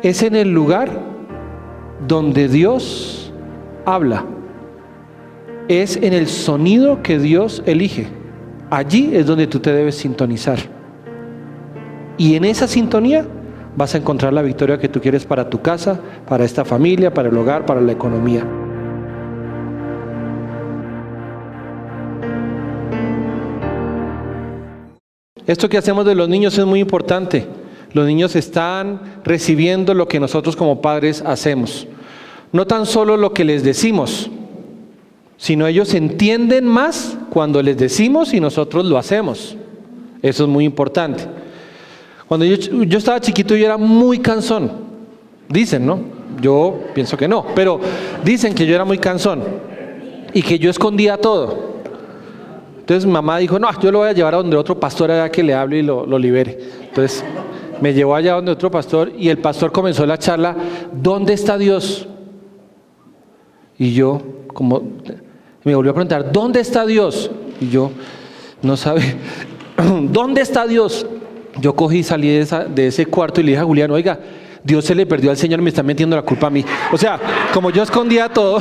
es en el lugar donde Dios habla. Es en el sonido que Dios elige. Allí es donde tú te debes sintonizar. Y en esa sintonía vas a encontrar la victoria que tú quieres para tu casa, para esta familia, para el hogar, para la economía. Esto que hacemos de los niños es muy importante. Los niños están recibiendo lo que nosotros como padres hacemos. No tan solo lo que les decimos, sino ellos entienden más cuando les decimos y nosotros lo hacemos. Eso es muy importante. Cuando yo estaba chiquito, yo era muy cansón. Dicen, ¿no? Yo pienso que no, pero dicen que yo era muy cansón y que yo escondía todo. Entonces mamá dijo, no, yo lo voy a llevar a donde otro pastor allá que le hable y lo libere. Entonces me llevó allá donde otro pastor y el pastor comenzó la charla, ¿dónde está Dios? Y yo, como me volvió a preguntar, ¿dónde está Dios? Y yo, no sabe, ¿dónde está Dios? Yo cogí y salí de ese cuarto y le dije a Julián, oiga, Dios se le perdió al Señor y me está metiendo la culpa a mí. O sea, como yo escondía todo,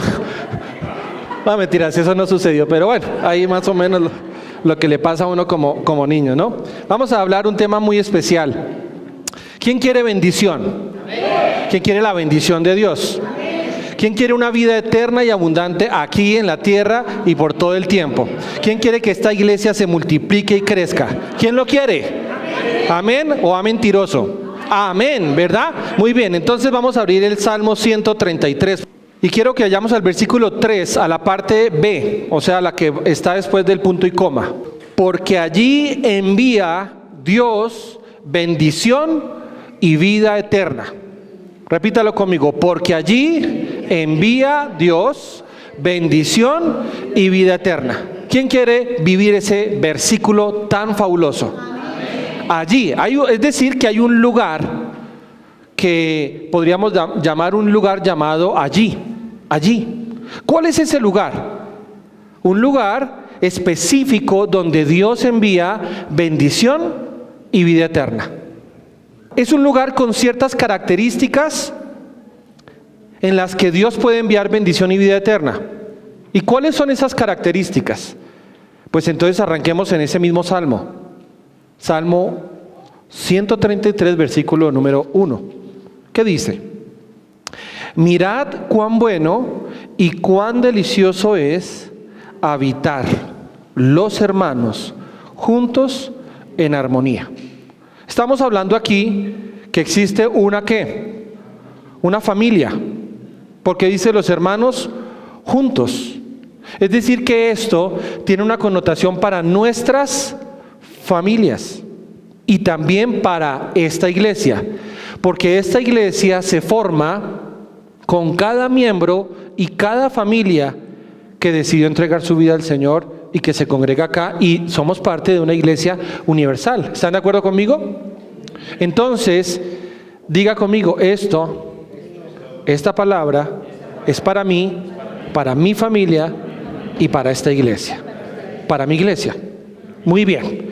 no, mentiras, eso no sucedió, pero bueno, ahí más o menos lo que le pasa a uno como niño, ¿no? Vamos a hablar un tema muy especial. ¿Quién quiere bendición? ¿Quién quiere la bendición de Dios? ¿Quién quiere una vida eterna y abundante aquí en la tierra y por todo el tiempo? ¿Quién quiere que esta iglesia se multiplique y crezca? ¿Quién lo quiere? ¿Amén o a mentiroso? Amén, ¿verdad? Muy bien, entonces vamos a abrir el Salmo 133. Y quiero que vayamos al versículo 3, a la parte B, o sea, la que está después del punto y coma. Porque allí envía Dios bendición y vida eterna. Repítalo conmigo, porque allí envía Dios bendición y vida eterna. ¿Quién quiere vivir ese versículo tan fabuloso? Allí, es decir, que hay un lugar que podríamos llamar un lugar llamado allí. Allí. ¿Cuál es ese lugar? Un lugar específico donde Dios envía bendición y vida eterna. Es un lugar con ciertas características en las que Dios puede enviar bendición y vida eterna. ¿Y cuáles son esas características? Pues entonces arranquemos en ese mismo salmo. Salmo 133, versículo número 1. ¿Qué dice? Mirad cuán bueno y cuán delicioso es habitar los hermanos juntos en armonía. Estamos hablando aquí que existe una ¿qué? Una familia, porque dice los hermanos juntos. Es decir que esto tiene una connotación para nuestras familias y también para esta iglesia, porque esta iglesia se forma con cada miembro y cada familia que decidió entregar su vida al Señor y que se congrega acá, y somos parte de una iglesia universal. ¿Están de acuerdo conmigo? Entonces, diga conmigo, esta palabra es para mí, para mi familia y para esta iglesia. Para mi iglesia. Muy bien.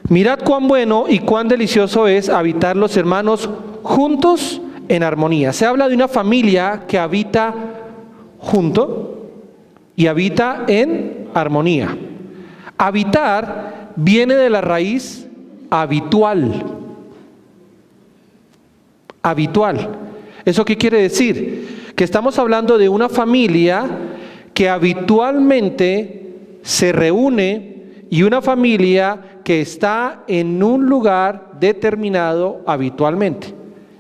Mirad cuán bueno y cuán delicioso es habitar los hermanos juntos en armonía. Se habla de una familia que habita junto y habita en armonía. Habitar viene de la raíz habitual. Habitual. ¿Eso qué quiere decir? Que estamos hablando de una familia que habitualmente se reúne y una familia que está en un lugar determinado habitualmente.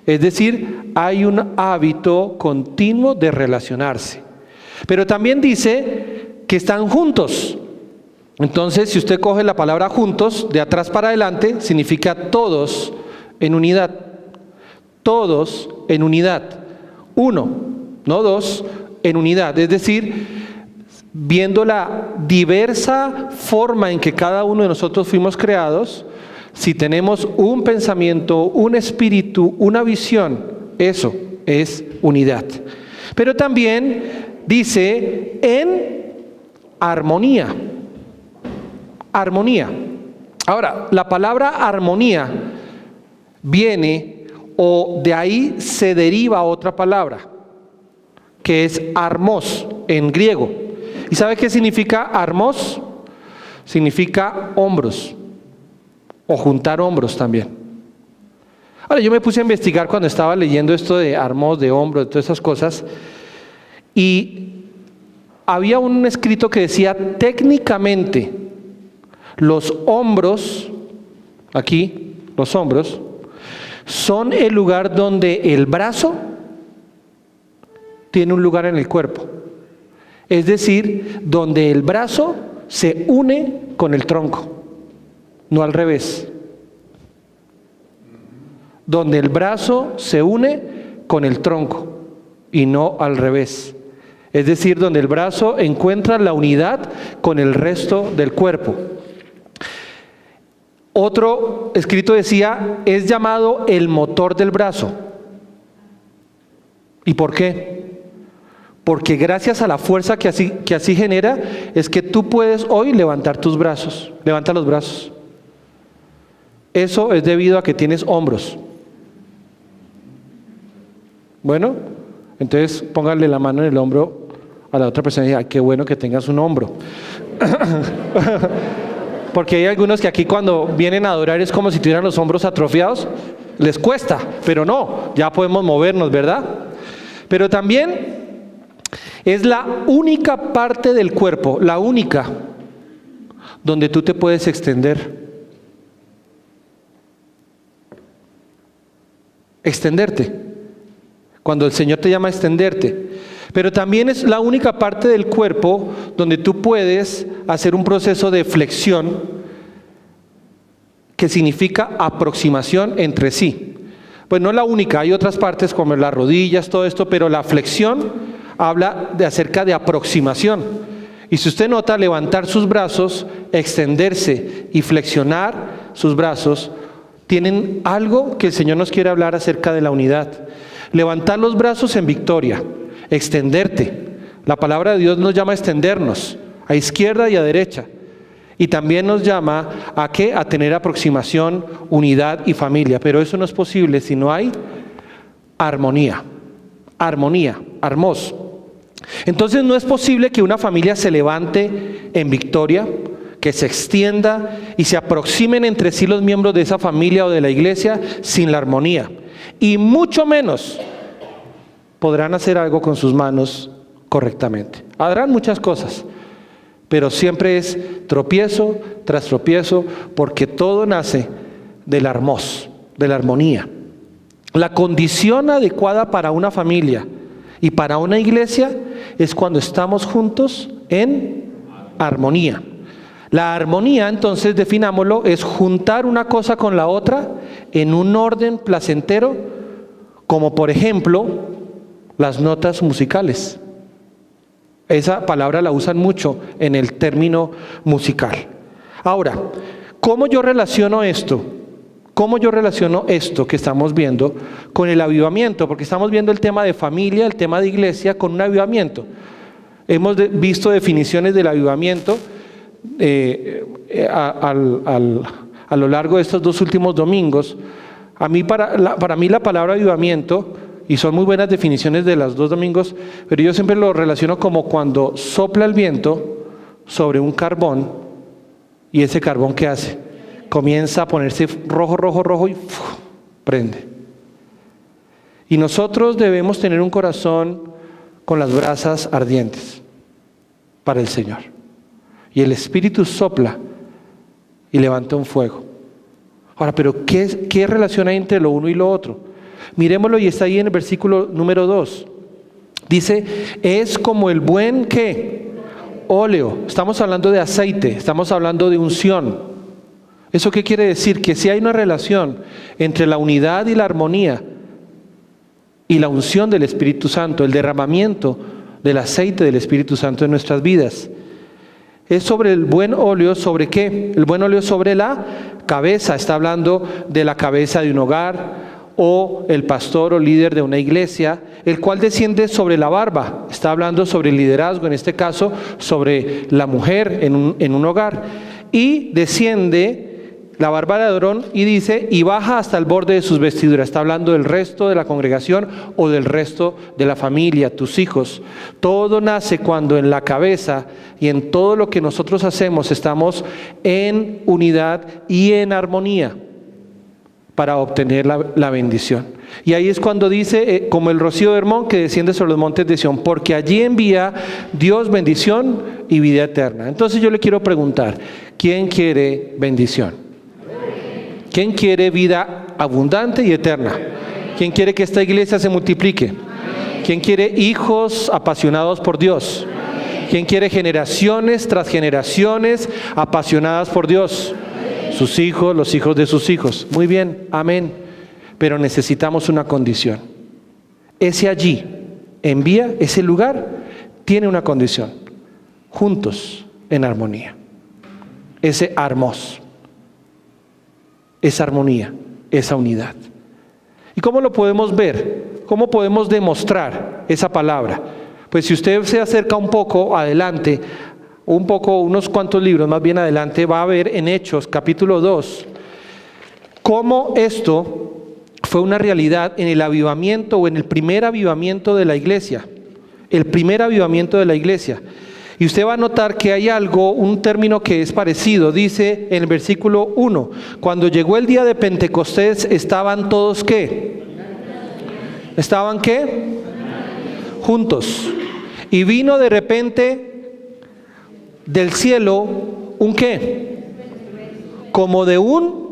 Es decir, hay un hábito continuo de relacionarse. Pero también dice que están juntos. Entonces, si usted coge la palabra juntos, de atrás para adelante, significa todos en unidad. Todos en unidad. Uno, no dos, en unidad. Es decir, viendo la diversa forma en que cada uno de nosotros fuimos creados, si tenemos un pensamiento, un espíritu, una visión, eso es unidad. Pero también dice en armonía. Armonía. Ahora, la palabra armonía viene o de ahí se deriva otra palabra, que es armos en griego. ¿Y sabe qué significa armos? Significa hombros, o juntar hombros también. Ahora, yo me puse a investigar cuando estaba leyendo esto de armos, de hombros, de todas esas cosas, y había un escrito que decía, técnicamente, los hombros, aquí, los hombros, son el lugar donde el brazo tiene un lugar en el cuerpo. Es decir, donde el brazo se une con el tronco, no al revés. Donde el brazo se une con el tronco y no al revés. Es decir, donde el brazo encuentra la unidad con el resto del cuerpo. Otro escrito decía, es llamado el motor del brazo. ¿Y por qué? Porque gracias a la fuerza que así genera, es que tú puedes hoy levantar tus brazos. Levanta los brazos. Eso es debido a que tienes hombros. Bueno, entonces póngale la mano en el hombro a la otra persona y diga, qué bueno que tengas un hombro. Porque hay algunos que aquí cuando vienen a adorar es como si tuvieran los hombros atrofiados, les cuesta, pero no, ya podemos movernos, ¿verdad? Pero también es la única parte del cuerpo, la única, donde tú te puedes extender. Extenderte. Cuando el Señor te llama a extenderte. Pero también es la única parte del cuerpo donde tú puedes hacer un proceso de flexión que significa aproximación entre sí. Pues no la única, hay otras partes como las rodillas, todo esto, pero la flexión habla acerca de aproximación. Y si usted nota, levantar sus brazos, extenderse y flexionar sus brazos, tienen algo que el Señor nos quiere hablar acerca de la unidad. Levantar los brazos en victoria, extenderte. La palabra de Dios nos llama a extendernos, a izquierda y a derecha. Y también nos llama a ¿qué? A tener aproximación, unidad y familia. Pero eso no es posible si no hay armonía. Armonía, armos. Entonces no es posible que una familia se levante en victoria, que se extienda y se aproximen entre sí los miembros de esa familia o de la iglesia sin la armonía. Y mucho menos podrán hacer algo con sus manos correctamente. Harán muchas cosas, pero siempre es tropiezo tras tropiezo, porque todo nace del armos, de la armonía. La condición adecuada para una familia y para una iglesia es cuando estamos juntos en armonía. La armonía, entonces, definámoslo, es juntar una cosa con la otra en un orden placentero, como por ejemplo las notas musicales. Esa palabra la usan mucho en el término musical. Ahora, ¿cómo yo relaciono esto? ¿Cómo yo relaciono esto que estamos viendo con el avivamiento? Porque estamos viendo el tema de familia, el tema de iglesia con un avivamiento. Hemos visto definiciones del avivamiento a lo largo de estos 2 últimos domingos. Para mí la palabra avivamiento, y son muy buenas definiciones de los 2 domingos, pero yo siempre lo relaciono como cuando sopla el viento sobre un carbón y ese carbón ¿qué hace? Comienza a ponerse rojo y prende. Y nosotros debemos tener un corazón con las brasas ardientes para el Señor. Y el Espíritu sopla y levanta un fuego. Ahora, pero ¿qué relación hay entre lo uno y lo otro? Miremoslo, y está ahí en el versículo número 2. Dice, es como el buen ¿qué? Óleo. Estamos hablando de aceite, estamos hablando de unción. ¿Eso qué quiere decir? Que si hay una relación entre la unidad y la armonía y la unción del Espíritu Santo, el derramamiento del aceite del Espíritu Santo en nuestras vidas. Es sobre el buen óleo, ¿sobre qué? El buen óleo sobre la cabeza. Está hablando de la cabeza de un hogar o el pastor o líder de una iglesia, el cual desciende sobre la barba. Está hablando sobre el liderazgo, en este caso sobre la mujer en un hogar. Y desciende la barba de Aarón, y dice, y baja hasta el borde de sus vestiduras. Está hablando del resto de la congregación o del resto de la familia, tus hijos. Todo nace cuando en la cabeza y en todo lo que nosotros hacemos estamos en unidad y en armonía para obtener la bendición. Y ahí es cuando dice, como el rocío de Hermón que desciende sobre los montes de Sión, porque allí envía Dios bendición y vida eterna. Entonces yo le quiero preguntar, ¿quién quiere bendición? ¿Quién quiere vida abundante y eterna? ¿Quién quiere que esta iglesia se multiplique? ¿Quién quiere hijos apasionados por Dios? ¿Quién quiere generaciones tras generaciones apasionadas por Dios? Sus hijos, los hijos de sus hijos. Muy bien, amén. Pero necesitamos una condición. Ese allí, envía, ese lugar, tiene una condición. Juntos, en armonía. Ese armos. Esa armonía, esa unidad. ¿Y cómo lo podemos ver? ¿Cómo podemos demostrar esa palabra? Pues si usted se acerca un poco adelante, unos cuantos libros más bien adelante, va a ver en Hechos capítulo 2, cómo esto fue una realidad en el avivamiento o en el primer avivamiento de la iglesia. El primer avivamiento de la iglesia. Y usted va a notar que hay algo, un término que es parecido. Dice en el versículo 1, cuando llegó el día de Pentecostés, ¿estaban todos qué? ¿Estaban qué? Juntos. Y vino de repente del cielo un qué? Como de un...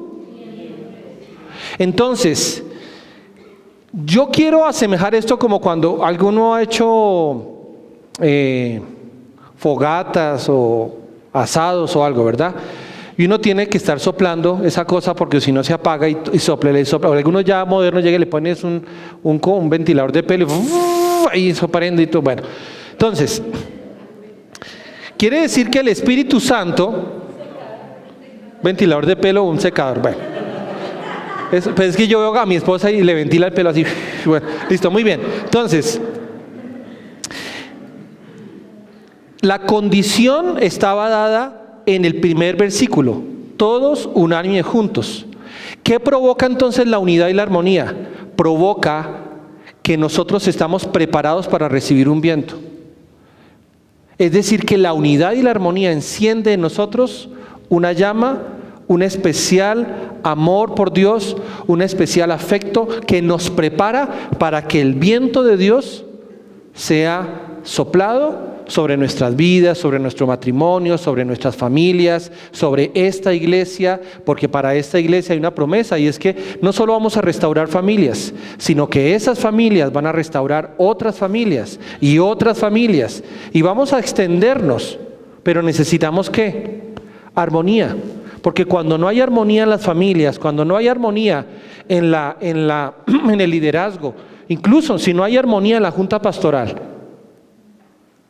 Entonces, yo quiero asemejar esto como cuando alguno ha hecho... fogatas o asados o algo, ¿verdad? Y uno tiene que estar soplando esa cosa porque si no se apaga y sopla. Algunos ya modernos llegan y le pones un ventilador de pelo y eso prende y todo. Bueno, entonces, quiere decir que el Espíritu Santo, ventilador de pelo o un secador, bueno. Pues es que yo veo a mi esposa y le ventila el pelo así. Bueno, listo, muy bien. Entonces, la condición estaba dada en el primer versículo, todos unánimes juntos. ¿Qué provoca entonces la unidad y la armonía? Provoca que nosotros estamos preparados para recibir un viento. Es decir, que la unidad y la armonía enciende en nosotros una llama, un especial amor por Dios, un especial afecto que nos prepara para que el viento de Dios sea soplado sobre nuestras vidas, sobre nuestro matrimonio, sobre nuestras familias, sobre esta iglesia, porque para esta iglesia hay una promesa y es que no solo vamos a restaurar familias, sino que esas familias van a restaurar otras familias y otras familias y vamos a extendernos, pero necesitamos ¿qué? Armonía, porque cuando no hay armonía en las familias, cuando no hay armonía en el liderazgo, incluso si no hay armonía en la junta pastoral,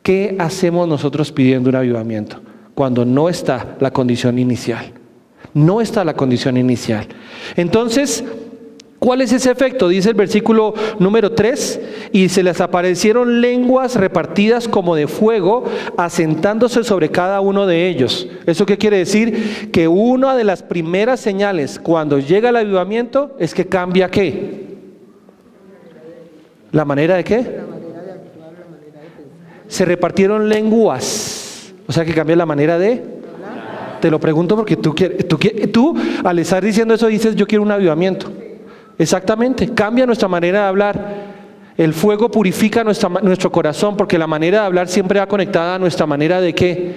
¿qué hacemos nosotros pidiendo un avivamiento? Cuando no está la condición inicial. No está la condición inicial. Entonces, ¿cuál es ese efecto? Dice el versículo número 3, y se les aparecieron lenguas repartidas como de fuego, asentándose sobre cada uno de ellos. ¿Eso qué quiere decir? Que una de las primeras señales cuando llega el avivamiento es que cambia ¿qué? ¿La manera de qué? Se repartieron lenguas, o sea que cambia la manera de... Te lo pregunto porque tú al estar diciendo eso dices yo quiero un avivamiento. Exactamente, cambia nuestra manera de hablar. El fuego purifica nuestro corazón porque la manera de hablar siempre va conectada a nuestra manera de ¿qué?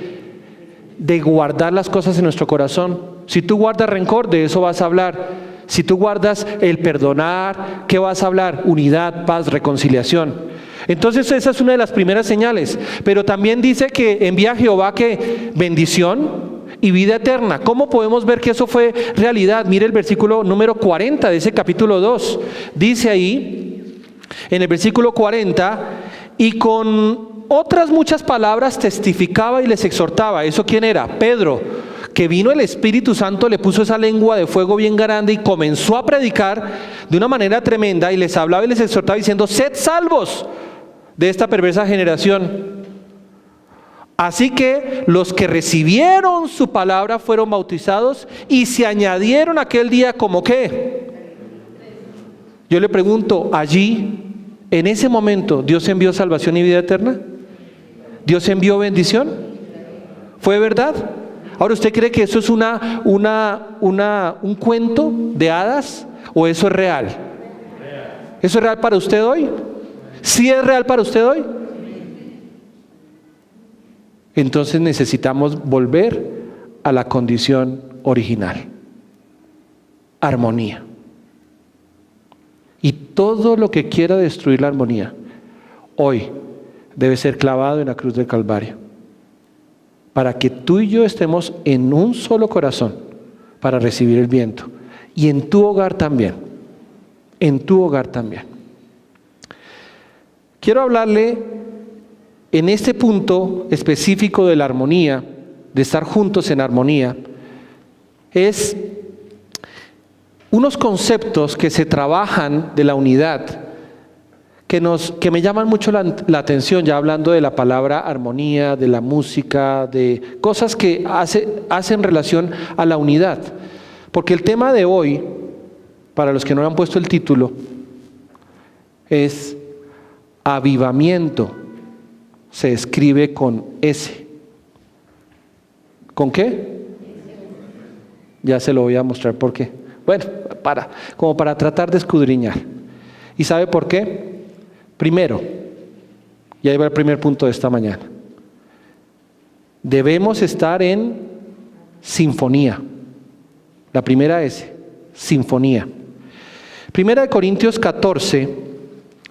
De guardar las cosas en nuestro corazón. Si tú guardas rencor, de eso vas a hablar. Si tú guardas el perdonar, ¿qué vas a hablar? Unidad, paz, reconciliación. Entonces esa es una de las primeras señales, pero también dice que envía a Jehová que bendición y vida eterna. ¿Cómo podemos ver que eso fue realidad? Mire el versículo número 40 de ese capítulo 2, dice ahí en el versículo 40, y con otras muchas palabras testificaba y les exhortaba. ¿Eso quién era? Pedro, que vino el Espíritu Santo, le puso esa lengua de fuego bien grande y comenzó a predicar de una manera tremenda y les hablaba y les exhortaba diciendo, sed salvos de esta perversa generación. Así que los que recibieron su palabra fueron bautizados y se añadieron aquel día como ¿qué? Yo le pregunto, allí, en ese momento, ¿Dios envió salvación y vida eterna? ¿Dios envió bendición? ¿Fue verdad? Ahora, ¿usted cree que eso es un cuento de hadas o eso es real? ¿Eso es real para usted hoy? ¿Sí es real para usted hoy? Entonces necesitamos volver a la condición original. Armonía. Y todo lo que quiera destruir la armonía, hoy debe ser clavado en la cruz del Calvario. Para que tú y yo estemos en un solo corazón para recibir el viento. Y en tu hogar también. En tu hogar también. Quiero hablarle en este punto específico de la armonía, de estar juntos en armonía, es unos conceptos que se trabajan de la unidad, que me llaman mucho la atención, ya hablando de la palabra armonía, de la música, de cosas que hacen relación a la unidad. Porque el tema de hoy, para los que no le han puesto el título, es avivamiento. Se escribe con S. ¿Con qué? Ya se lo voy a mostrar por qué. Bueno, como para tratar de escudriñar. ¿Y sabe por qué? Primero, y ahí va el primer punto de esta mañana. Debemos estar en sinfonía. La primera S, sinfonía. Primera de Corintios 14,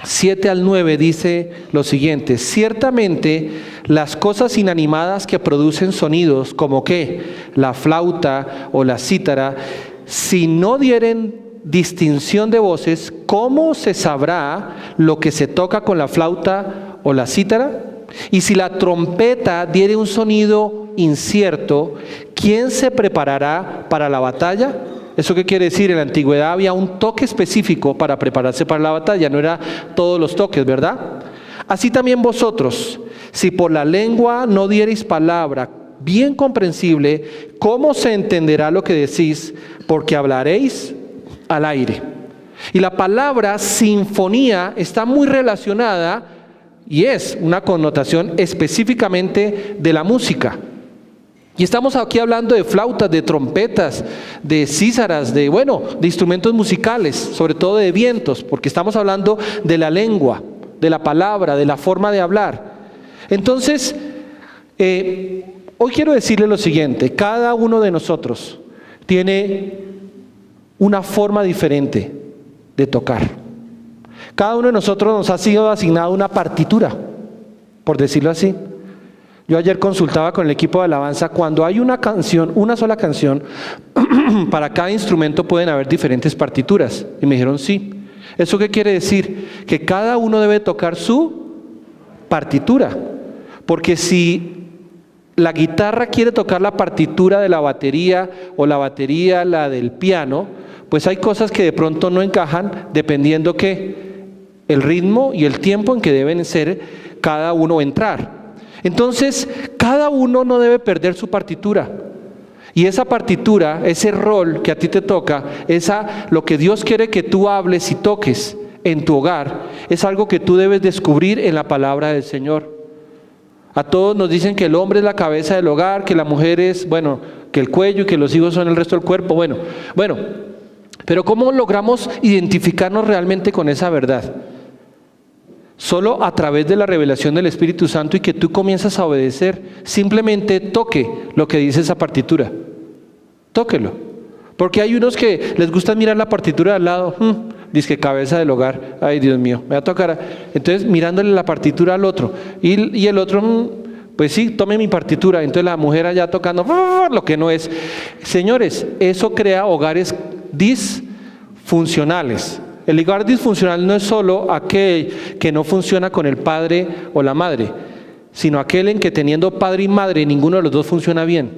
7 al 9 dice lo siguiente: ciertamente las cosas inanimadas que producen sonidos, como que la flauta o la cítara, si no dieren distinción de voces, ¿cómo se sabrá lo que se toca con la flauta o la cítara? Y si la trompeta diere un sonido incierto, ¿quién se preparará para la batalla? ¿Eso qué quiere decir? En la antigüedad había un toque específico para prepararse para la batalla, no era todos los toques, ¿verdad? Así también vosotros, si por la lengua no diereis palabra bien comprensible, ¿cómo se entenderá lo que decís? Porque hablaréis al aire. Y la palabra sinfonía está muy relacionada y es una connotación específicamente de la música. Y estamos aquí hablando de flautas, de trompetas, de cítaras, de instrumentos musicales, sobre todo de vientos, porque estamos hablando de la lengua, de la palabra, de la forma de hablar. Entonces, hoy quiero decirle lo siguiente: cada uno de nosotros tiene una forma diferente de tocar. Cada uno de nosotros nos ha sido asignado una partitura, por decirlo así. Yo ayer consultaba con el equipo de alabanza, cuando hay una canción, una sola canción, para cada instrumento pueden haber diferentes partituras. Y me dijeron sí. ¿Eso qué quiere decir? Que cada uno debe tocar su partitura. Porque si la guitarra quiere tocar la partitura de la batería o la batería la del piano, pues hay cosas que de pronto no encajan dependiendo que el ritmo y el tiempo en que deben ser cada uno entrar. Entonces, cada uno no debe perder su partitura. Y esa partitura, ese rol que a ti te toca, lo que Dios quiere que tú hables y toques en tu hogar, es algo que tú debes descubrir en la palabra del Señor. A todos nos dicen que el hombre es la cabeza del hogar, que la mujer es, que el cuello y que los hijos son el resto del cuerpo. Bueno, pero ¿cómo logramos identificarnos realmente con esa verdad? Solo a través de la revelación del Espíritu Santo y que tú comienzas a obedecer. Simplemente toque lo que dice esa partitura. Tóquelo. Porque hay unos que les gusta mirar la partitura de al lado. Dice que cabeza del hogar. Ay, Dios mío, me va a tocar. Entonces mirándole la partitura al otro. Y el otro, pues sí, tome mi partitura. Entonces la mujer allá tocando lo que no es. Señores, eso crea hogares disfuncionales. El hogar disfuncional no es solo aquel que no funciona con el padre o la madre, sino aquel en que teniendo padre y madre ninguno de los dos funciona bien.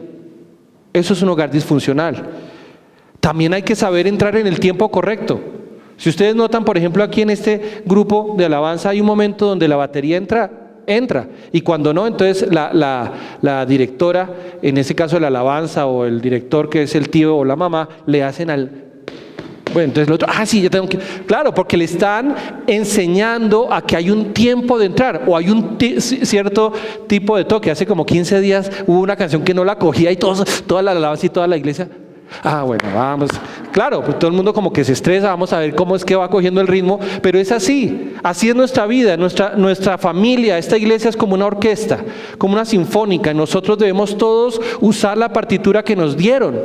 Eso es un hogar disfuncional. También hay que saber entrar en el tiempo correcto. Si ustedes notan, por ejemplo, aquí en este grupo de alabanza hay un momento donde la batería entra entra. Y cuando no, entonces la directora, en ese caso la alabanza o el director que es el tío o la mamá, le hacen al... Bueno, entonces el otro, sí, ya tengo que... Claro, porque le están enseñando a que hay un tiempo de entrar o hay un cierto tipo de toque. Hace como 15 días hubo una canción que no la cogía y toda la alabanza y toda la iglesia... bueno, vamos. Claro, pues todo el mundo como que se estresa, vamos a ver cómo es que va cogiendo el ritmo, pero es así es nuestra vida, nuestra familia, esta iglesia es como una orquesta, como una sinfónica, y nosotros debemos todos usar la partitura que nos dieron.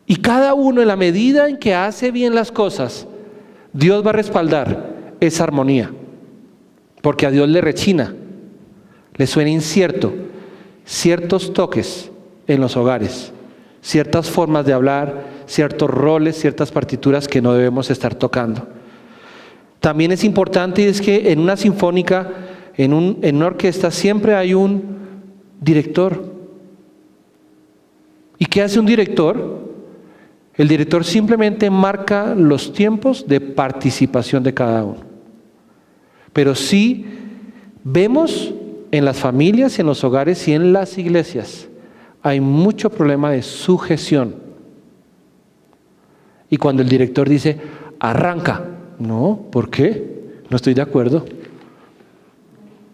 Y cada uno, en la medida en que hace bien las cosas, Dios va a respaldar esa armonía, porque a Dios le rechina, le suena incierto ciertos toques en los hogares, ciertas formas de hablar, ciertos roles, ciertas partituras que no debemos estar tocando. También es importante, y es que en una sinfónica, en una orquesta, siempre hay un director. ¿Y qué hace un director? El director simplemente marca los tiempos de participación de cada uno. Pero sí vemos en las familias, en los hogares y en las iglesias, hay mucho problema de sujeción. Y cuando el director dice, arranca, no, ¿por qué? No estoy de acuerdo.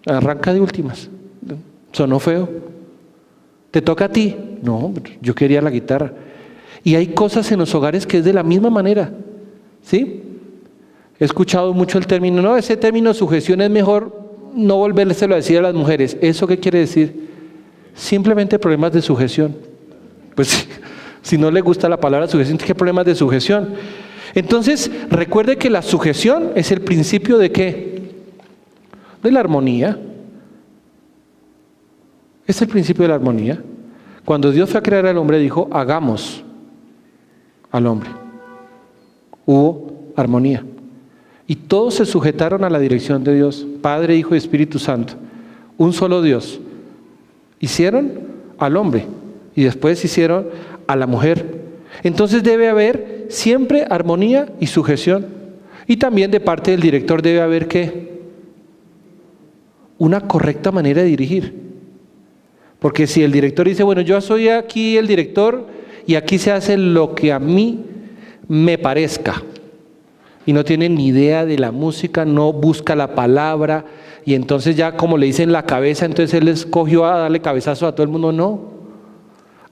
Arranca de últimas. Sonó feo. ¿Te toca a ti? No, yo quería la guitarra. Y hay cosas en los hogares que es de la misma manera, ¿sí? He escuchado mucho el término, no, ese término sujeción es mejor no volvérselo a decir a las mujeres. ¿Eso qué quiere decir? Simplemente problemas de sujeción. Pues si no le gusta la palabra sujeción, ¿qué problemas de sujeción? Entonces, recuerde que la sujeción es el principio ¿de qué? De la armonía. Es el principio de la armonía. Cuando Dios fue a crear al hombre, dijo, hagamos al hombre. Hubo armonía. Y todos se sujetaron a la dirección de Dios, Padre, Hijo y Espíritu Santo. Un solo Dios. Hicieron al hombre y después hicieron a la mujer. Entonces debe haber siempre armonía y sujeción. Y también de parte del director debe haber ¿qué? Una correcta manera de dirigir. Porque si el director dice, bueno, yo soy aquí el director y aquí se hace lo que a mí me parezca, y no tiene ni idea de la música, no busca la palabra, y entonces ya como le dicen la cabeza, entonces él escogió a darle cabezazo a todo el mundo. No,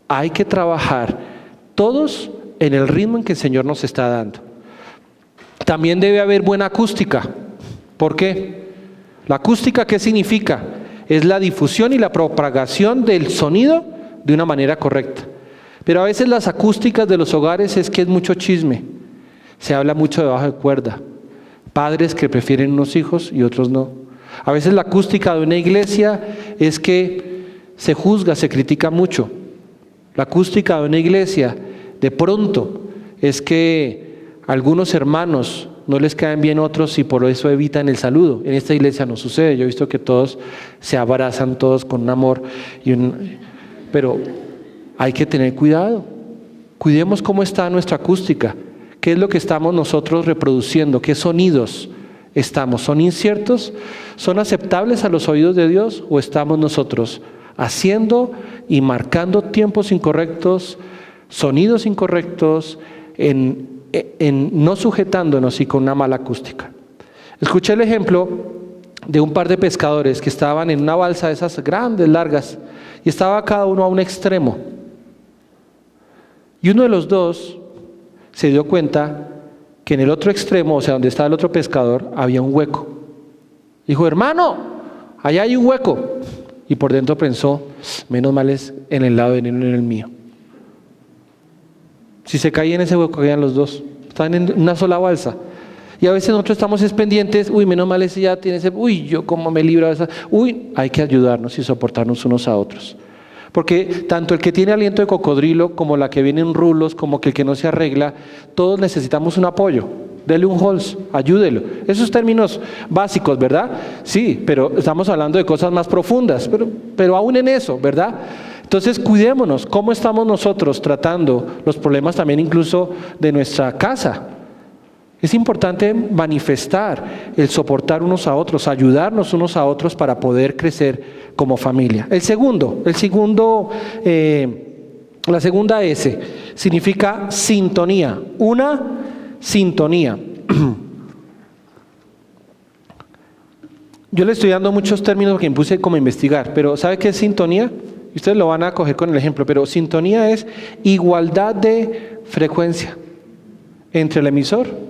hay que trabajar todos en el ritmo en que el Señor nos está dando. También debe haber buena acústica. ¿Por qué? La acústica, ¿qué significa? Es la difusión y la propagación del sonido de una manera correcta. Pero a veces las acústicas de los hogares es que es mucho chisme. Se habla mucho debajo de cuerda. Padres que prefieren unos hijos y otros no. A veces la acústica de una iglesia es que se juzga, se critica mucho. La acústica de una iglesia de pronto es que algunos hermanos no les caen bien otros y por eso evitan el saludo. En esta iglesia no sucede. Yo he visto que todos se abrazan, todos con un amor. Pero hay que tener cuidado. Cuidemos cómo está nuestra acústica. ¿Qué es lo que estamos nosotros reproduciendo? ¿Qué sonidos estamos? ¿Son inciertos? ¿Son aceptables a los oídos de Dios? ¿O estamos nosotros haciendo y marcando tiempos incorrectos, sonidos incorrectos, en no sujetándonos y con una mala acústica? Escuché el ejemplo de un par de pescadores que estaban en una balsa de esas grandes, largas, y estaba cada uno a un extremo. Y uno de los dos se dio cuenta que en el otro extremo, o sea, donde estaba el otro pescador, había un hueco. Dijo, hermano, allá hay un hueco. Y por dentro pensó, menos mal es en el lado de él, no en el mío. Si se caía en ese hueco, caían los dos. Estaban en una sola balsa. Y a veces nosotros estamos pendientes, menos mal ese ya tiene ese, yo cómo me libro de esa. Hay que ayudarnos y soportarnos unos a otros. Porque tanto el que tiene aliento de cocodrilo, como la que viene en rulos, como que el que no se arregla, todos necesitamos un apoyo. Dele un holz, ayúdelo. Esos términos básicos, ¿verdad? Sí, pero estamos hablando de cosas más profundas, pero aún en eso, ¿verdad? Entonces cuidémonos, ¿cómo estamos nosotros tratando los problemas también incluso de nuestra casa? Es importante manifestar el soportar unos a otros, ayudarnos unos a otros para poder crecer como familia. La segunda S significa sintonía. Una sintonía. Yo le estoy dando muchos términos que me puse como a investigar, pero ¿sabe qué es sintonía? Ustedes lo van a coger con el ejemplo, pero sintonía es igualdad de frecuencia entre el emisor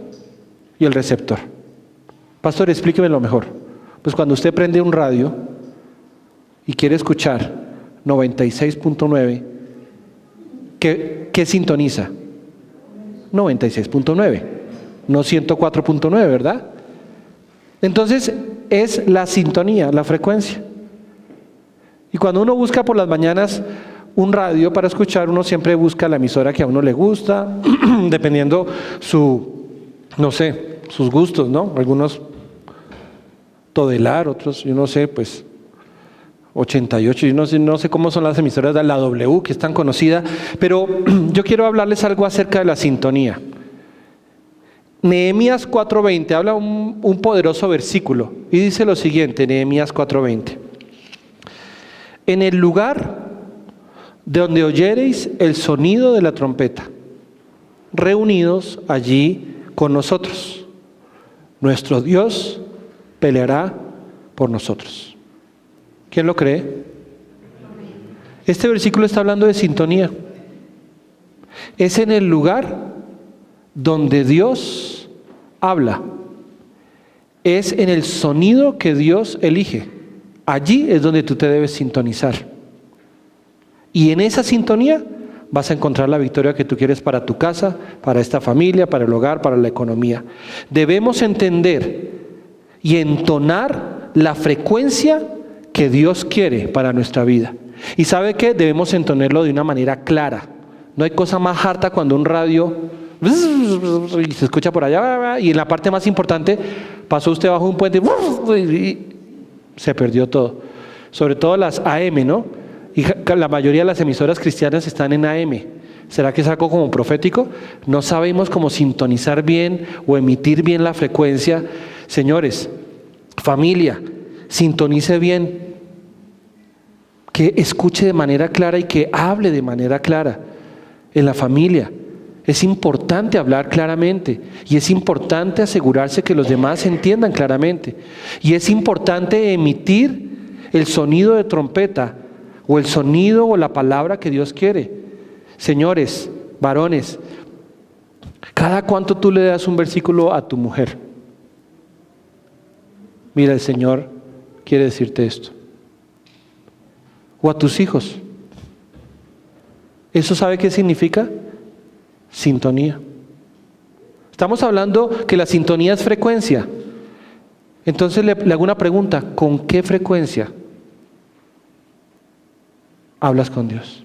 y el receptor. Pastor, explíquemelo mejor. Pues cuando usted prende un radio y quiere escuchar 96.9, ¿qué sintoniza? 96.9, no 104.9, ¿verdad? Entonces es la sintonía, la frecuencia. Y cuando uno busca por las mañanas un radio para escuchar, uno siempre busca la emisora que a uno le gusta, dependiendo sus gustos, ¿no? Algunos Todelar, otros, yo no sé, pues 88, yo no sé cómo son las emisoras de la W, que es tan conocida, pero yo quiero hablarles algo acerca de la sintonía. Nehemías 4:20 habla un poderoso versículo y dice lo siguiente, Nehemías 4:20. En el lugar donde oyereis el sonido de la trompeta, reunidos allí con nosotros, nuestro Dios peleará por nosotros. ¿Quién lo cree? Este versículo está hablando de sintonía. Es en el lugar donde Dios habla. Es en el sonido que Dios elige. Allí es donde tú te debes sintonizar. Y en esa sintonía vas a encontrar la victoria que tú quieres para tu casa, para esta familia, para el hogar, para la economía. Debemos entender y entonar la frecuencia que Dios quiere para nuestra vida. ¿Y sabe qué? Debemos entonarlo de una manera clara. No hay cosa más harta cuando un radio y se escucha por allá, y en la parte más importante pasó usted bajo un puente y se perdió todo. Sobre todo las AM, ¿no? Y la mayoría de las emisoras cristianas están en AM. ¿Será que es algo como profético? No sabemos cómo sintonizar bien o emitir bien la frecuencia. Señores, familia, sintonice bien, que escuche de manera clara y que hable de manera clara. En la familia es importante hablar claramente y es importante asegurarse que los demás entiendan claramente. Y es importante emitir el sonido de trompeta o el sonido o la palabra que Dios quiere. Señores, varones, ¿cada cuánto tú le das un versículo a tu mujer? Mira, el Señor quiere decirte esto. O a tus hijos. ¿Eso sabe qué significa? Sintonía. Estamos hablando que la sintonía es frecuencia. Entonces le hago una pregunta: ¿con qué frecuencia hablas con Dios?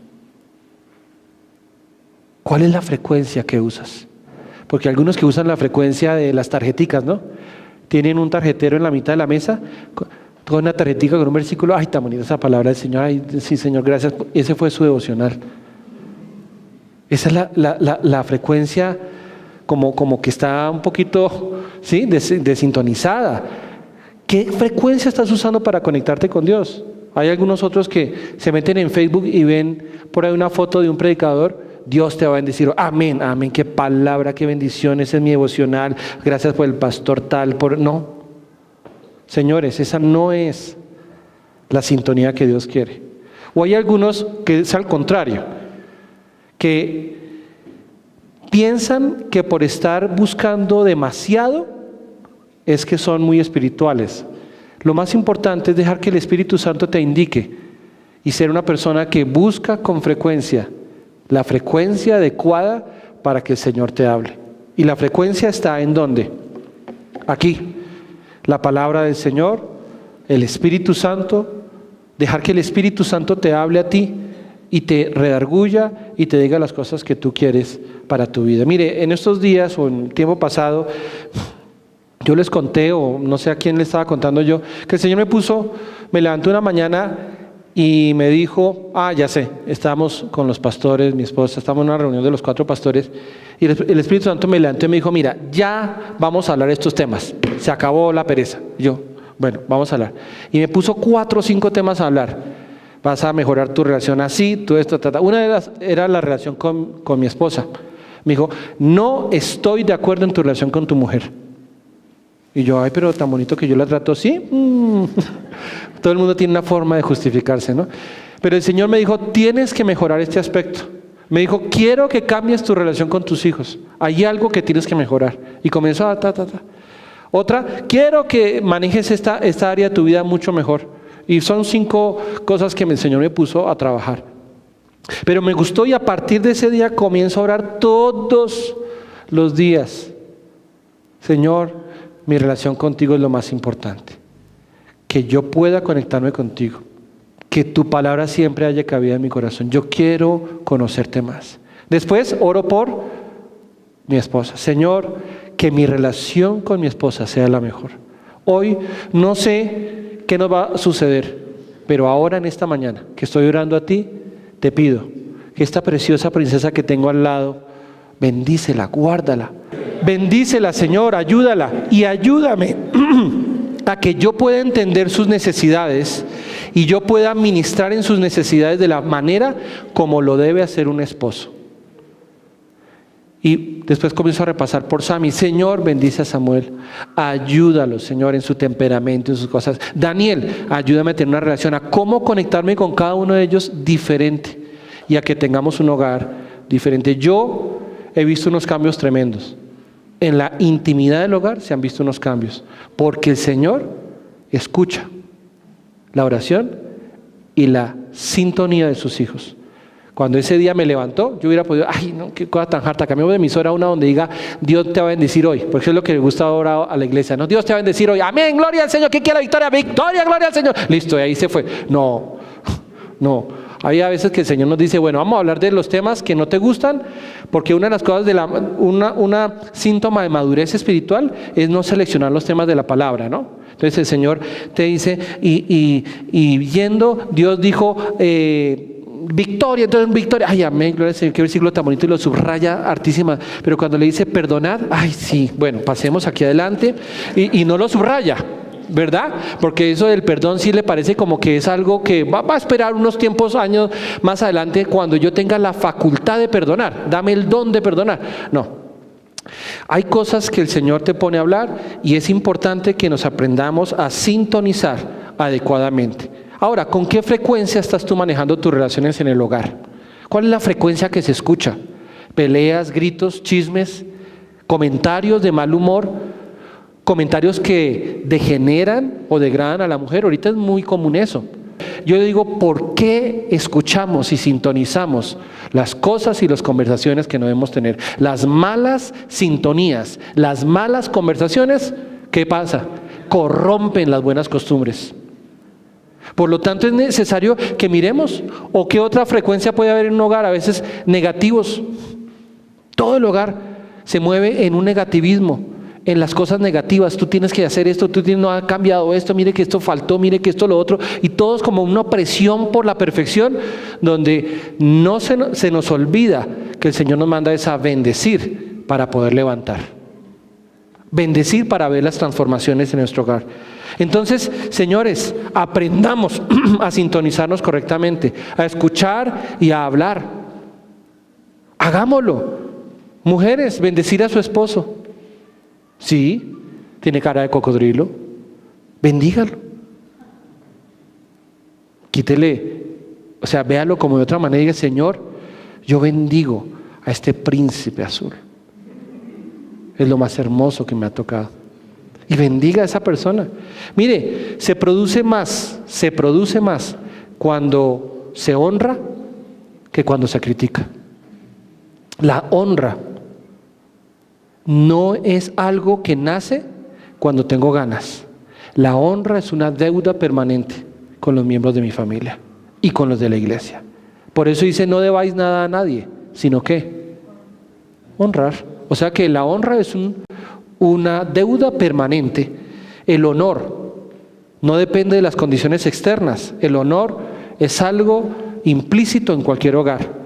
¿Cuál es la frecuencia que usas? Porque algunos que usan la frecuencia de las tarjeticas, ¿no? Tienen un tarjetero en la mitad de la mesa con una tarjetica con un versículo. Ay, tan bonita esa palabra del Señor. Ay, sí, Señor, gracias. Ese fue su devocional. Esa es la frecuencia como que está un poquito, ¿sí?, desintonizada. ¿Qué frecuencia estás usando para conectarte con Dios? Hay algunos otros que se meten en Facebook y ven por ahí una foto de un predicador. Dios te va a bendecir. Amén, amén. Qué palabra, qué bendición. Ese es mi devocional. Gracias por el pastor tal. No. Señores, esa no es la sintonía que Dios quiere. O hay algunos que es al contrario, que piensan que por estar buscando demasiado es que son muy espirituales. Lo más importante es dejar que el Espíritu Santo te indique y ser una persona que busca con frecuencia la frecuencia adecuada para que el Señor te hable. Y la frecuencia está ¿en dónde? Aquí. La palabra del Señor, el Espíritu Santo, dejar que el Espíritu Santo te hable a ti y te redarguya y te diga las cosas que tú quieres para tu vida. Mire, en estos días o en el tiempo pasado, yo les conté, o no sé a quién le estaba contando yo, que el Señor me levanté una mañana y me dijo, ya sé, estábamos con los pastores, mi esposa, estábamos en una reunión de los 4 pastores, y el Espíritu Santo me levantó y me dijo, mira, ya vamos a hablar de estos temas, se acabó la pereza. Y yo, bueno, vamos a hablar. Y me puso 4 o 5 temas a hablar. Vas a mejorar tu relación así, tú esto, Una de las era la relación con mi esposa. Me dijo, no estoy de acuerdo en tu relación con tu mujer. Y yo, pero tan bonito que yo la trato así. Todo el mundo tiene una forma de justificarse, ¿no? Pero el Señor me dijo, tienes que mejorar este aspecto. Me dijo, quiero que cambies tu relación con tus hijos. Hay algo que tienes que mejorar. Y comenzó a Otra, quiero que manejes esta área de tu vida mucho mejor. Y son 5 cosas que el Señor me puso a trabajar. Pero me gustó y a partir de ese día comienzo a orar todos los días. Señor, mi relación contigo es lo más importante. Que yo pueda conectarme contigo. Que tu palabra siempre haya cabida en mi corazón. Yo quiero conocerte más. Después oro por mi esposa. Señor, que mi relación con mi esposa sea la mejor. Hoy no sé qué nos va a suceder, pero ahora en esta mañana que estoy orando a ti, te pido que esta preciosa princesa que tengo al lado, bendícela, guárdala. Bendícela, Señor, ayúdala y ayúdame a que yo pueda entender sus necesidades y yo pueda ministrar en sus necesidades de la manera como lo debe hacer un esposo. Y después comienzo a repasar por Sammy. Señor, bendice a Samuel. Ayúdalo, Señor, en su temperamento, en sus cosas. Daniel, ayúdame a tener una relación, a cómo conectarme con cada uno de ellos diferente y a que tengamos un hogar diferente. Yo he visto unos cambios tremendos. En la intimidad del hogar se han visto unos cambios, porque el Señor escucha la oración y la sintonía de sus hijos. Cuando ese día me levantó, yo hubiera podido, no, qué cosa tan harta, cambiamos de emisora a una donde diga, Dios te va a bendecir hoy, porque eso es lo que le gusta ahora a la iglesia, ¿no? Dios te va a bendecir hoy, amén, gloria al Señor, ¿quién quiere victoria? Victoria, gloria al Señor. Listo, y ahí se fue. No. Hay a veces que el Señor nos dice, bueno, vamos a hablar de los temas que no te gustan, porque una de las cosas una síntoma de madurez espiritual es no seleccionar los temas de la palabra, ¿no? Entonces el Señor te dice, y yendo, Dios dijo, victoria, entonces victoria, amén, gloria al Señor, qué versículo tan bonito, y lo subraya hartísima, pero cuando le dice perdonad, sí, bueno, pasemos aquí adelante, y no lo subraya, ¿verdad? Porque eso del perdón sí le parece como que es algo que va a esperar unos tiempos, años más adelante, cuando yo tenga la facultad de perdonar, dame el don de perdonar. No, hay cosas que el Señor te pone a hablar y es importante que nos aprendamos a sintonizar adecuadamente. Ahora, ¿con qué frecuencia estás tú manejando tus relaciones en el hogar? ¿Cuál es la frecuencia que se escucha? ¿Peleas, gritos, chismes, comentarios de mal humor, comentarios que degeneran o degradan a la mujer? Ahorita es muy común eso. Yo digo, ¿por qué escuchamos y sintonizamos las cosas y las conversaciones que no debemos tener? Las malas sintonías, las malas conversaciones, ¿qué pasa? Corrompen las buenas costumbres. Por lo tanto es necesario que miremos, o qué otra frecuencia puede haber en un hogar, a veces negativos. Todo el hogar se mueve en un negativismo, en las cosas negativas. Tú tienes que hacer esto, no ha cambiado esto, mire que esto faltó, mire que esto lo otro, y todo es como una opresión por la perfección, donde no se nos olvida que el Señor nos manda es a bendecir para poder levantar. Bendecir para ver las transformaciones en nuestro hogar. Entonces, señores, aprendamos a sintonizarnos correctamente, a escuchar y a hablar. Hagámoslo. Mujeres, bendecir a su esposo. Sí, tiene cara de cocodrilo. Bendígalo. Quítele, véalo como de otra manera y diga, Señor, yo bendigo a este príncipe azul. Es lo más hermoso que me ha tocado. Y bendiga a esa persona. Mire, se produce más cuando se honra que cuando se critica. La honra no es algo que nace cuando tengo ganas. La honra es una deuda permanente con los miembros de mi familia y con los de la iglesia. Por eso dice, no debáis nada a nadie, sino que honrar. O sea que la honra es una deuda permanente. El honor no depende de las condiciones externas. El honor es algo implícito en cualquier hogar.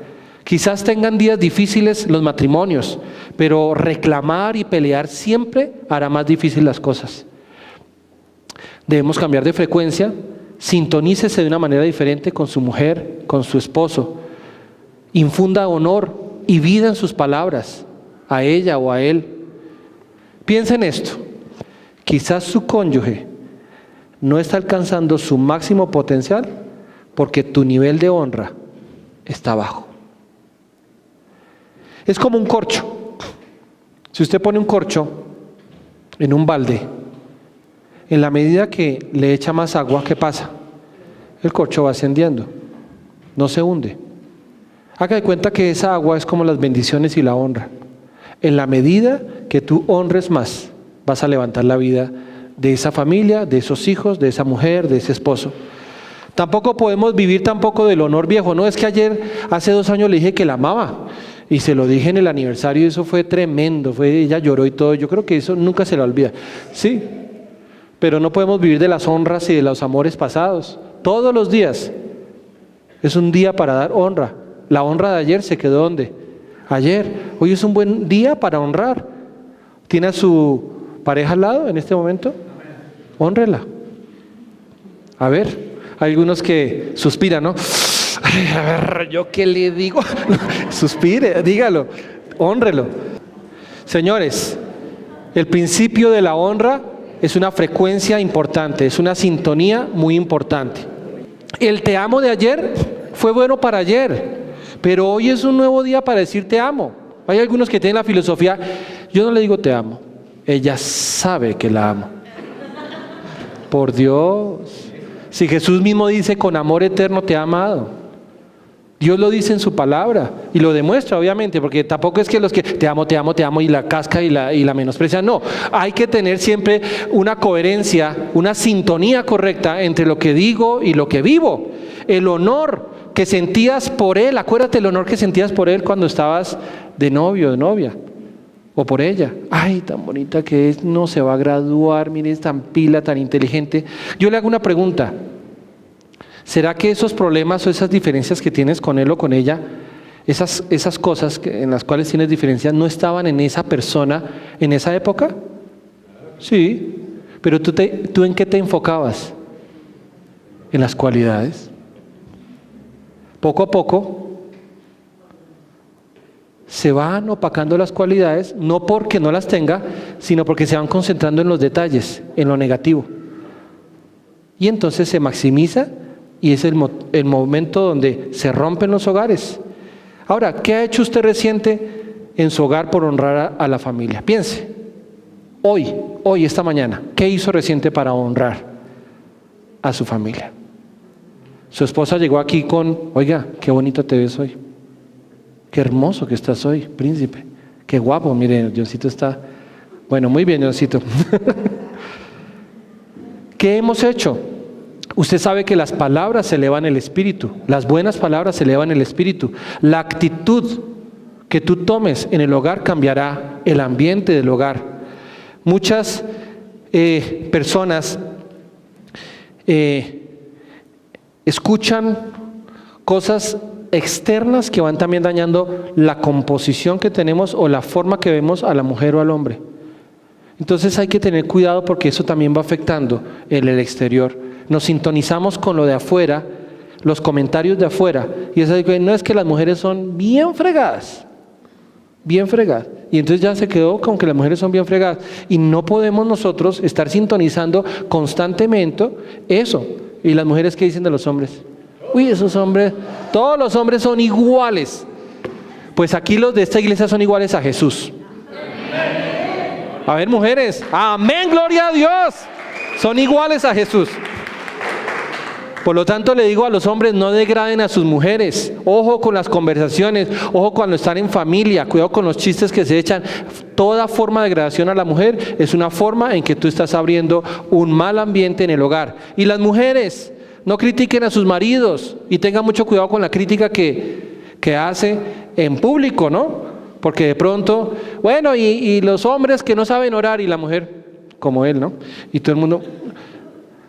Quizás tengan días difíciles los matrimonios, pero reclamar y pelear siempre hará más difícil las cosas. Debemos cambiar de frecuencia, sintonícese de una manera diferente con su mujer, con su esposo. Infunda honor y vida en sus palabras, a ella o a él. Piensa en esto, quizás su cónyuge no está alcanzando su máximo potencial porque tu nivel de honra está bajo. Es como un corcho. Si usted pone un corcho en un balde, en la medida que le echa más agua, ¿qué pasa? El corcho va ascendiendo, no se hunde. Haga de cuenta que esa agua es como las bendiciones y la honra. En la medida que tú honres más, vas a levantar la vida de esa familia, de esos hijos, de esa mujer, de ese esposo. Tampoco podemos vivir tampoco del honor viejo. No es que hace 2 años le dije que la amaba y se lo dije en el aniversario y eso fue tremendo, ella lloró y todo. Yo creo que eso nunca se la olvida. Sí, pero no podemos vivir de las honras y de los amores pasados. Todos los días es un día para dar honra. La honra de ayer se quedó ¿dónde? Ayer. Hoy es un buen día para honrar. ¿Tiene a su pareja al lado en este momento? Hónrela. A ver, hay algunos que suspiran, ¿no? Ay, a ver, ¿yo qué le digo? Suspire, dígalo, hónrelo. Señores, el principio de la honra es una frecuencia importante, es una sintonía muy importante. El te amo de ayer fue bueno para ayer, pero hoy es un nuevo día para decir te amo. Hay algunos que tienen la filosofía, yo no le digo te amo, ella sabe que la amo. Por Dios, si Jesús mismo dice con amor eterno te ha amado. Dios lo dice en su palabra y lo demuestra obviamente, porque tampoco es que los que te amo y la casca y la menosprecian. No, hay que tener siempre una coherencia, una sintonía correcta entre lo que digo y lo que vivo. El honor que sentías por él, acuérdate el honor que sentías por él cuando estabas de novio, de novia, o por ella. Ay, tan bonita que es, no se va a graduar, mire, es tan pila, tan inteligente. Yo le hago una pregunta. ¿Será que esos problemas o esas diferencias que tienes con él o con ella, esas cosas en las cuales tienes diferencias, no estaban en esa persona en esa época? Sí, pero ¿tú en qué te enfocabas? En las cualidades. Poco a poco se van opacando las cualidades, no porque no las tenga, sino porque se van concentrando en los detalles, en lo negativo. Y entonces se maximiza y es el momento donde se rompen los hogares. Ahora, ¿qué ha hecho usted reciente en su hogar por honrar a la familia? Piense, hoy, esta mañana, ¿qué hizo reciente para honrar a su familia? Su esposa llegó aquí con, oiga, qué bonito te ves hoy. Qué hermoso que estás hoy, príncipe. Qué guapo, mire, Diosito está, bueno, muy bien, Diosito. ¿Qué hemos hecho? Usted sabe que las palabras se elevan el espíritu, las buenas palabras se elevan el espíritu. La actitud que tú tomes en el hogar cambiará el ambiente del hogar. Muchas personas escuchan cosas externas que van también dañando la composición que tenemos o la forma que vemos a la mujer o al hombre. Entonces hay que tener cuidado porque eso también va afectando el exterior. Nos sintonizamos con lo de afuera, los comentarios de afuera, y eso no es que las mujeres son bien fregadas, y entonces ya se quedó con que las mujeres son bien fregadas, y no podemos nosotros estar sintonizando constantemente eso. ¿Y las mujeres qué dicen de los hombres? Uy, esos hombres, todos los hombres son iguales. Pues aquí los de esta iglesia son iguales a Jesús. A ver, mujeres, amén, gloria a Dios, son iguales a Jesús. Por lo tanto, le digo a los hombres, no degraden a sus mujeres. Ojo con las conversaciones, ojo cuando están en familia, cuidado con los chistes que se echan. Toda forma de degradación a la mujer es una forma en que tú estás abriendo un mal ambiente en el hogar. Y las mujeres, no critiquen a sus maridos y tengan mucho cuidado con la crítica que hace en público, ¿no? Porque de pronto, bueno, y los hombres que no saben orar y la mujer como él, ¿no? Y todo el mundo...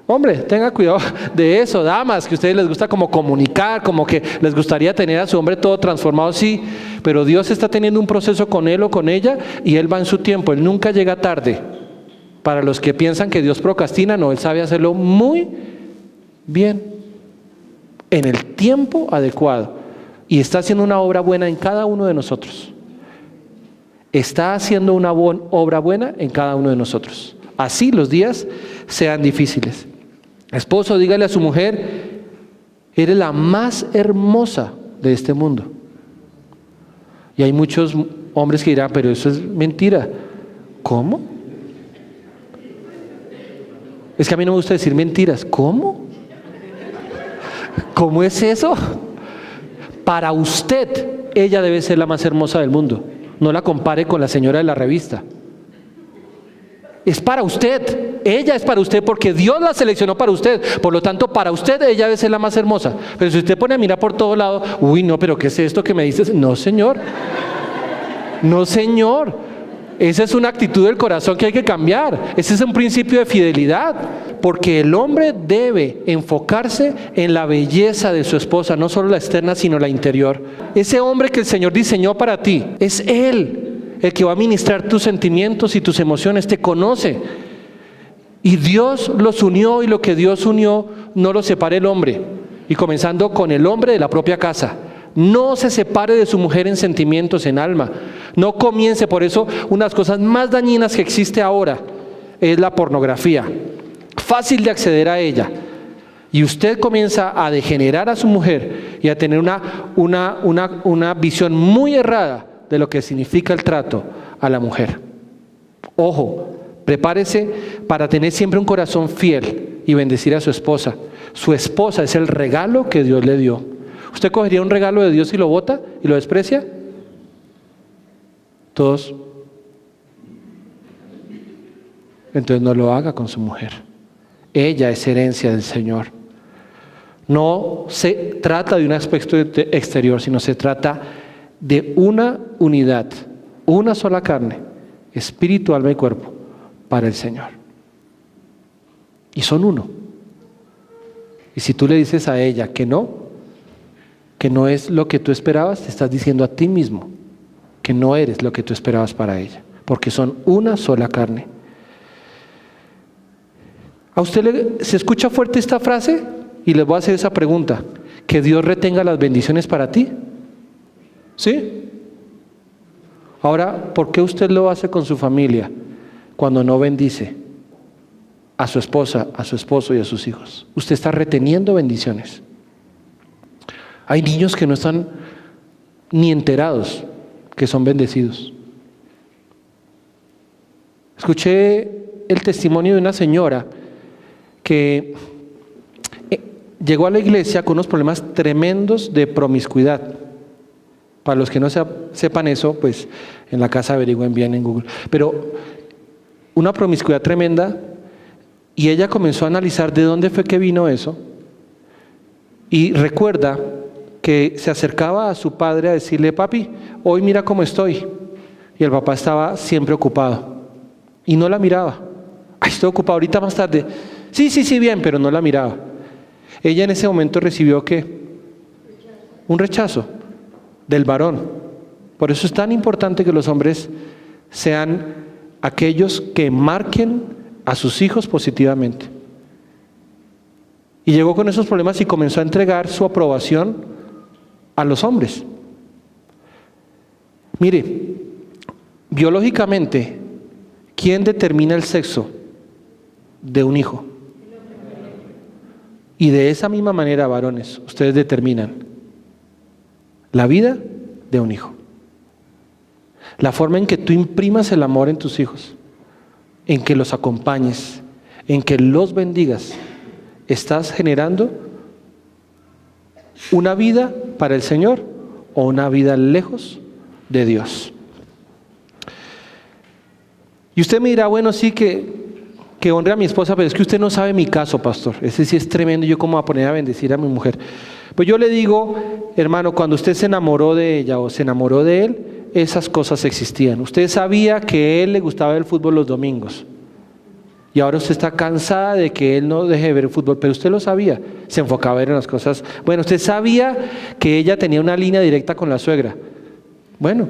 Hombre, tenga cuidado de eso, damas, que a ustedes les gusta como comunicar, como que les gustaría tener a su hombre todo transformado, sí, pero Dios está teniendo un proceso con él o con ella y él va en su tiempo, él nunca llega tarde. Para los que piensan que Dios procrastina, no, él sabe hacerlo muy bien, en el tiempo adecuado, y está haciendo una obra buena en cada uno de nosotros. Está haciendo una obra buena en cada uno de nosotros. Así los días sean difíciles. Esposo, dígale a su mujer, eres la más hermosa de este mundo. Y hay muchos hombres que dirán, pero eso es mentira. ¿Cómo? Es que a mí no me gusta decir mentiras. ¿Cómo? ¿Cómo es eso? Para usted, ella debe ser la más hermosa del mundo. No la compare con la señora de la revista. Es para usted, ella es para usted porque Dios la seleccionó para usted. Por lo tanto, para usted ella debe ser la más hermosa. Pero si usted pone a mirar por todo lado, uy, no, pero ¿qué es esto que me dices? No, señor. No, señor. Esa es una actitud del corazón que hay que cambiar. Ese es un principio de fidelidad. Porque el hombre debe enfocarse en la belleza de su esposa, no solo la externa, sino la interior. Ese hombre que el Señor diseñó para ti, es Él el que va a ministrar tus sentimientos y tus emociones, te conoce. Y Dios los unió, y lo que Dios unió no lo separe el hombre. Y comenzando con el hombre de la propia casa. No se separe de su mujer en sentimientos, en alma. No comience. Por eso, una de las cosas más dañinas que existe ahora es la pornografía. Fácil de acceder a ella. Y usted comienza a degenerar a su mujer y a tener una visión muy errada de lo que significa el trato a la mujer. Ojo, prepárese para tener siempre un corazón fiel y bendecir a su esposa. Su esposa es el regalo que Dios le dio. ¿Usted cogería un regalo de Dios y lo bota y lo desprecia? Todos. Entonces no lo haga con su mujer. Ella es herencia del Señor. No se trata de un aspecto exterior, sino se trata de una unidad, una sola carne, espíritu, alma y cuerpo, para el Señor. Y son uno. Y si tú le dices a ella que no es lo que tú esperabas, te estás diciendo a ti mismo que no eres lo que tú esperabas para ella, porque son una sola carne. ¿A usted se escucha fuerte esta frase? Y les voy a hacer esa pregunta. ¿Que Dios retenga las bendiciones para ti? ¿Sí? Ahora, ¿por qué usted lo hace con su familia cuando no bendice a su esposa, a su esposo y a sus hijos? Usted está reteniendo bendiciones. Hay niños que no están ni enterados que son bendecidos. Escuché el testimonio de una señora que llegó a la iglesia con unos problemas tremendos de promiscuidad. Para los que no sepan eso, pues en la casa averigüen bien en Google. Pero una promiscuidad tremenda, y ella comenzó a analizar de dónde fue que vino eso, y recuerda que se acercaba a su padre a decirle, papi, hoy mira cómo estoy. Y el papá estaba siempre ocupado, y no la miraba. Ay, estoy ocupado, ahorita más tarde. Sí, bien, pero no la miraba. Ella en ese momento recibió ¿qué? Un rechazo del varón. Por eso es tan importante que los hombres sean aquellos que marquen a sus hijos positivamente. Y llegó con esos problemas y comenzó a entregar su aprobación a los hombres. Mire, biológicamente, ¿quién determina el sexo de un hijo? Y de esa misma manera, varones, ustedes determinan la vida de un hijo. La forma en que tú imprimas el amor en tus hijos, en que los acompañes, en que los bendigas, estás generando una vida para el Señor o una vida lejos de Dios. Y usted me dirá, bueno, sí que honre a mi esposa, pero es que usted no sabe mi caso, pastor. Ese sí es tremendo, yo cómo voy a poner a bendecir a mi mujer. Pues yo le digo, hermano, cuando usted se enamoró de ella o se enamoró de él, esas cosas existían. Usted sabía que a él le gustaba el fútbol los domingos. Y ahora usted está cansada de que él no deje de ver el fútbol, pero usted lo sabía, se enfocaba en las cosas. Bueno, usted sabía que ella tenía una línea directa con la suegra. Bueno,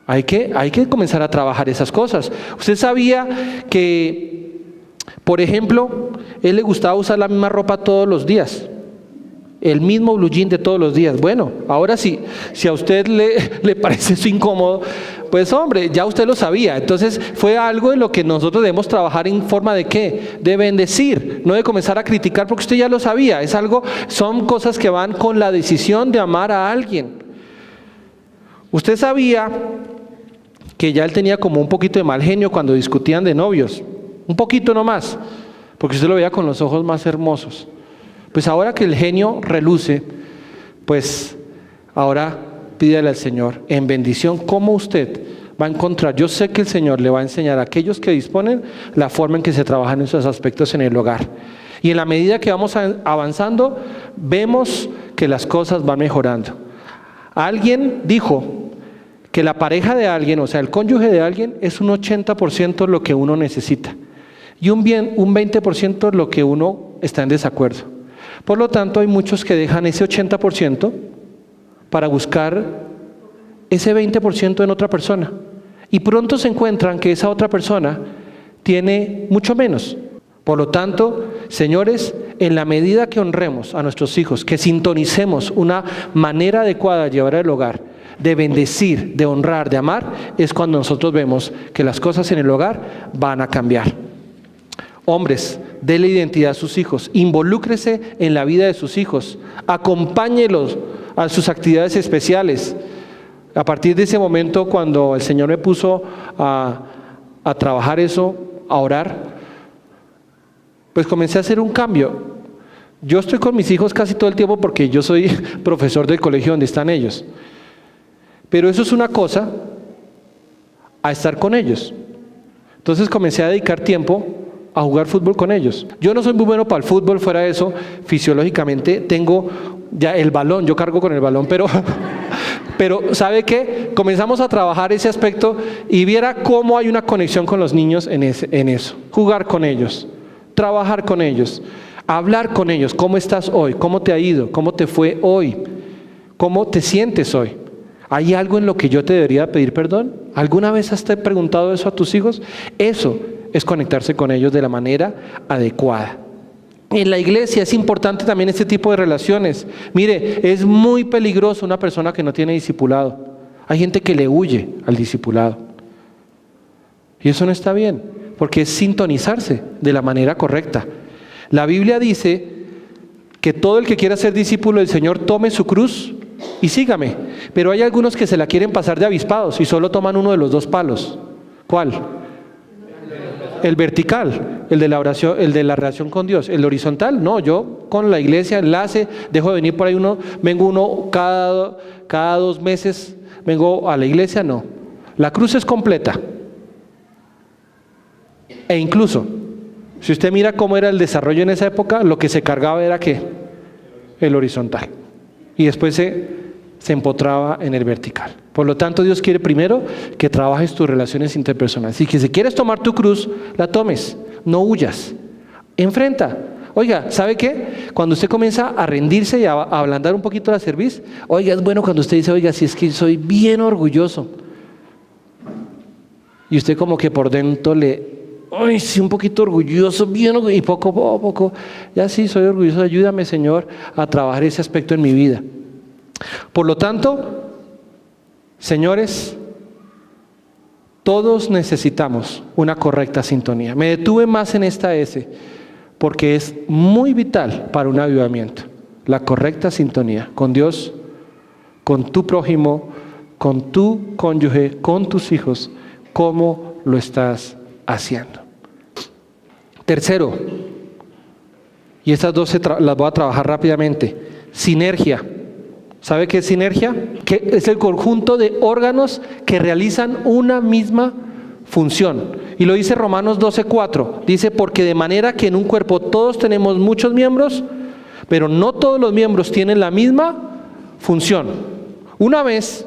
hay que comenzar a trabajar esas cosas. Usted sabía que, por ejemplo, él le gustaba usar la misma ropa todos los días, el mismo blue jean de todos los días. Bueno, ahora sí, si a usted le parece eso incómodo, pues hombre, ya usted lo sabía. Entonces fue algo en lo que nosotros debemos trabajar en forma de ¿qué? De bendecir, no de comenzar a criticar porque usted ya lo sabía. Son cosas que van con la decisión de amar a alguien. Usted sabía que ya él tenía como un poquito de mal genio cuando discutían de novios, un poquito nomás, porque usted lo veía con los ojos más hermosos. Pues ahora que el genio reluce, pues ahora pídale al Señor en bendición cómo usted va a encontrar. Yo sé que el Señor le va a enseñar a aquellos que disponen la forma en que se trabajan esos aspectos en el hogar. Y en la medida que vamos avanzando, vemos que las cosas van mejorando. Alguien dijo que la pareja de alguien, o sea, el cónyuge de alguien, es un 80% lo que uno necesita y un 20% lo que uno está en desacuerdo. Por lo tanto, hay muchos que dejan ese 80% para buscar ese 20% en otra persona. Y pronto se encuentran que esa otra persona tiene mucho menos. Por lo tanto, señores, en la medida que honremos a nuestros hijos, que sintonicemos una manera adecuada de llevar el hogar, de bendecir, de honrar, de amar, es cuando nosotros vemos que las cosas en el hogar van a cambiar. Hombres, déle identidad a sus hijos, involúcrese en la vida de sus hijos, acompáñelos a sus actividades especiales. A partir de ese momento, cuando el Señor me puso a trabajar eso, a orar, pues comencé a hacer un cambio. Yo estoy con mis hijos casi todo el tiempo porque yo soy profesor del colegio donde están ellos. Pero eso es una cosa, a estar con ellos. Entonces comencé a dedicar tiempo a jugar fútbol con ellos. Yo no soy muy bueno para el fútbol, fuera de eso, fisiológicamente tengo ya el balón, yo cargo con el balón, pero ¿sabe qué? Comenzamos a trabajar ese aspecto y viera cómo hay una conexión con los niños en eso. Jugar con ellos, trabajar con ellos, hablar con ellos. ¿Cómo estás hoy? ¿Cómo te ha ido? ¿Cómo te fue hoy? ¿Cómo te sientes hoy? ¿Hay algo en lo que yo te debería pedir perdón? ¿Alguna vez has preguntado eso a tus hijos? Eso es conectarse con ellos de la manera adecuada. En la iglesia es importante también este tipo de relaciones. Mire, es muy peligroso una persona que no tiene discipulado. Hay gente que le huye al discipulado. Y eso no está bien, porque es sintonizarse de la manera correcta. La Biblia dice que todo el que quiera ser discípulo del Señor tome su cruz y sígame. Pero hay algunos que se la quieren pasar de avispados y solo toman uno de los dos palos. ¿Cuál? El vertical, el de la oración, el de la relación con Dios. El horizontal, no, yo con la iglesia enlace, dejo de venir por ahí vengo uno cada 2 meses, vengo a la iglesia, no. La cruz es completa. E incluso, si usted mira cómo era el desarrollo en esa época, lo que se cargaba era ¿qué? El horizontal. Y después se empotraba en el vertical. Por lo tanto, Dios quiere primero que trabajes tus relaciones interpersonales. Y que si quieres tomar tu cruz, la tomes, no huyas, enfrenta. Oiga, ¿sabe qué? Cuando usted comienza a rendirse y a ablandar un poquito la cerviz, oiga, es bueno cuando usted dice, oiga, si es que soy bien orgulloso. Y usted como que por dentro ay, sí, un poquito orgulloso, bien orgulloso, y poco a poco, ya sí, soy orgulloso, ayúdame, Señor, a trabajar ese aspecto en mi vida. Por lo tanto, señores, todos necesitamos una correcta sintonía. Me detuve más en esta S, porque es muy vital para un avivamiento. La correcta sintonía con Dios, con tu prójimo, con tu cónyuge, con tus hijos, ¿cómo lo estás haciendo? Tercero, y estas dos las voy a trabajar rápidamente, sinergia. ¿Sabe qué es sinergia? Que es el conjunto de órganos que realizan una misma función. Y lo dice Romanos 12:4. Dice, porque de manera que en un cuerpo todos tenemos muchos miembros, pero no todos los miembros tienen la misma función. Una vez,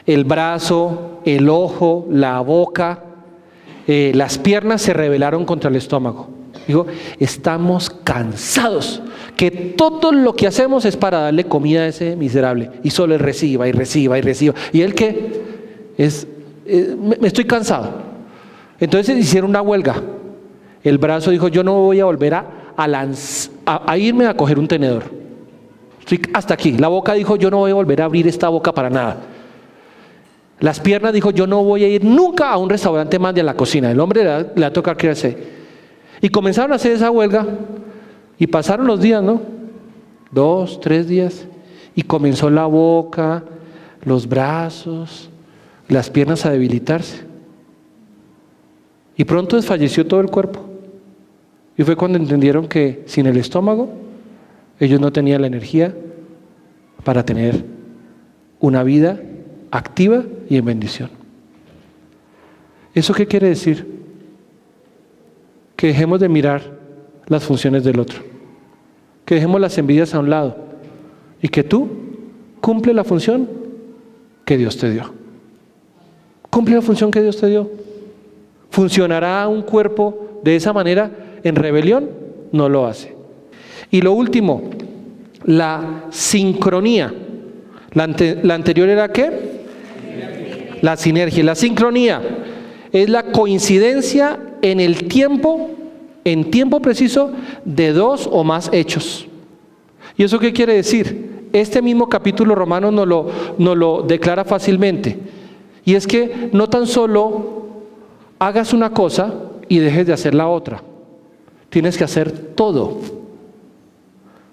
el brazo, el ojo, la boca, las piernas se rebelaron contra el estómago. Dijo, estamos cansados, que todo lo que hacemos es para darle comida a ese miserable, y solo él reciba y reciba y reciba. ¿Y él qué? Me estoy cansado. Entonces hicieron una huelga. El brazo dijo, yo no voy a volver a irme a coger un tenedor. Estoy hasta aquí. La boca dijo, yo no voy a volver a abrir esta boca para nada. Las piernas dijo, yo no voy a ir nunca a un restaurante más de a la cocina. El hombre le va a tocar crearse. Y comenzaron a hacer esa huelga y pasaron los días, ¿no? 2, 3 días. Y comenzó la boca, los brazos, las piernas a debilitarse. Y pronto desfalleció todo el cuerpo. Y fue cuando entendieron que sin el estómago, ellos no tenían la energía para tener una vida activa y en bendición. ¿Eso qué quiere decir? Que dejemos de mirar las funciones del otro, que dejemos las envidias a un lado y que tú cumple la función que Dios te dio. Cumple la función que Dios te dio. ¿Funcionará un cuerpo de esa manera en rebelión? No lo hace. Y lo último, la sincronía. La anterior era ¿qué? La sinergia. La sincronía es la coincidencia en tiempo preciso de 2 o más hechos. ¿Y eso qué quiere decir? Este mismo capítulo romano nos lo declara fácilmente. Y es que no tan solo hagas una cosa y dejes de hacer la otra. Tienes que hacer todo.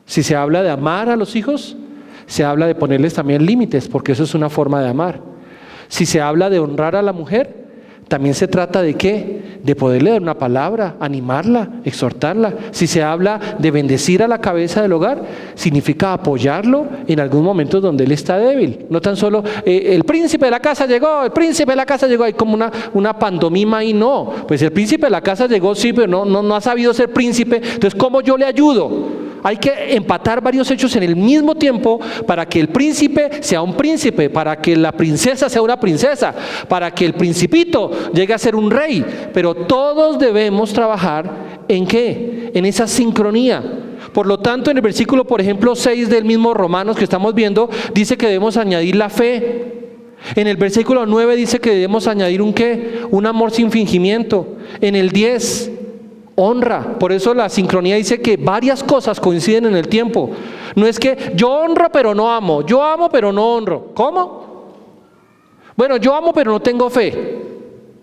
Si se habla de amar a los hijos, se habla de ponerles también límites, porque eso es una forma de amar. Si se habla de honrar a la mujer, también se trata de ¿qué? De poderle dar una palabra, animarla, exhortarla. Si se habla de bendecir a la cabeza del hogar, significa apoyarlo en algún momento donde él está débil. No tan solo el príncipe de la casa llegó, el príncipe de la casa llegó, hay como una pantomima ahí, no. Pues el príncipe de la casa llegó, sí, pero no ha sabido ser príncipe, entonces ¿cómo yo le ayudo? Hay que empatar varios hechos en el mismo tiempo para que el príncipe sea un príncipe, para que la princesa sea una princesa, para que el principito llegue a ser un rey. Pero todos debemos trabajar ¿en qué? En esa sincronía. Por lo tanto, en el versículo, por ejemplo, 6 del mismo Romanos que estamos viendo, dice que debemos añadir la fe. En el versículo 9 dice que debemos añadir un ¿qué? Un amor sin fingimiento. En el 10, honra. Por eso la sincronía dice que varias cosas coinciden en el tiempo. No es que yo honro pero no amo, yo amo pero no honro. ¿Cómo? Bueno, yo amo pero no tengo fe.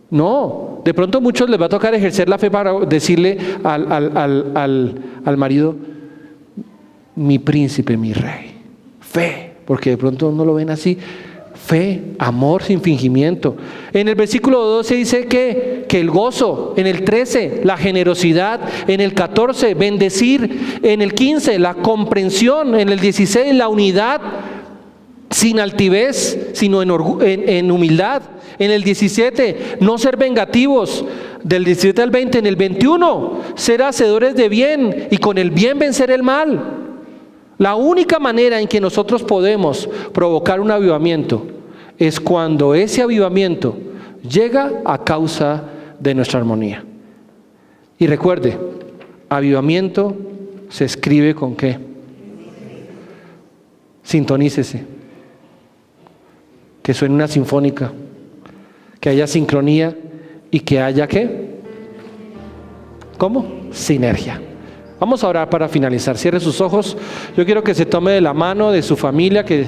No, de pronto a muchos les va a tocar ejercer la fe para decirle al marido, mi príncipe, mi rey. Fe, porque de pronto no lo ven así. Fe, amor sin fingimiento. En el versículo 12 dice que el gozo. En el 13, la generosidad. En el 14, bendecir. En el 15, la comprensión. En el 16, la unidad. Sin altivez, sino en humildad. En el 17, no ser vengativos. Del 17 al 20, en el 21, ser hacedores de bien y con el bien vencer el mal. La única manera en que nosotros podemos provocar un avivamiento es cuando ese avivamiento llega a causa de nuestra armonía. Y recuerde, avivamiento se escribe con ¿qué? Sintonícese. Que suene una sinfónica, que haya sincronía y que haya ¿qué? ¿Cómo? Sinergia. Vamos a orar para finalizar. Cierre sus ojos. Yo quiero que se tome de la mano de su familia, que